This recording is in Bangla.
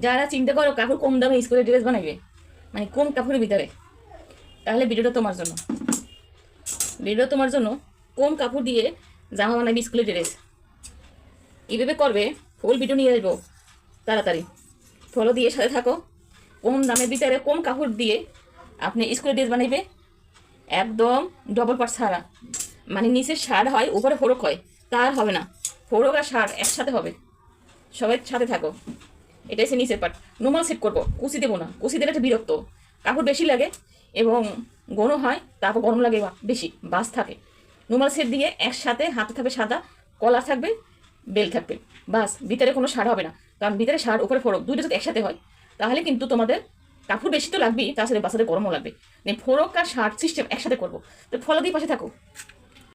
যারা চিন্তা করো কাপড় কম দামে স্কুলের ড্রেস বানাইবে, মানে কম কাপড়ের ভিতরে, তাহলে ভিডিওটা তোমার জন্য। ভিডিও তোমার জন্য। কম কাপড় দিয়ে জামা বানাবি স্কুলের ড্রেস কীভাবে করবে, ফুল ভিডিও নিয়ে আসবো তাড়াতাড়ি। ফলো দিয়ে সাথে থাকো। কম দামের ভিতরে কম কাপড় দিয়ে আপনি স্কুলের ড্রেস বানাইবে, একদম ডবল পার্ট ছাড়া। মানে নিচের শার্ট হয়, উপরে ফোরক হয়, তার হবে না। ফোরক আর শার্ট একসাথে হবে। সবাই সাথে থাকো। এটা এসে নিচের পার্ট। নর্মাল সেট করবো, কুচি দেবো না। কুচি দিলে একটা বিরক্ত, কাপড় বেশি লাগে এবং ঘন হয়, তারপর গরম লাগে, বেশি বাস থাকে। নর্মাল সেট দিয়ে একসাথে, হাতে থাকবে সাদা, কলার থাকবে, বেল থাকবে, বাস। ভিতরে কোনো শার্ট হবে না, কারণ ভিতরে শার্ট উপরে ফোরক দুইটা যদি একসাথে হয় তাহলে কিন্তু তোমাদের কাপড় বেশি তো লাগবেই, তার সাথে বাচ্চাদের গরমও লাগবে। ফোরক আর শার্ট সিস্টেম একসাথে করবো। তো ফলো দিয়ে পাশে থাকো।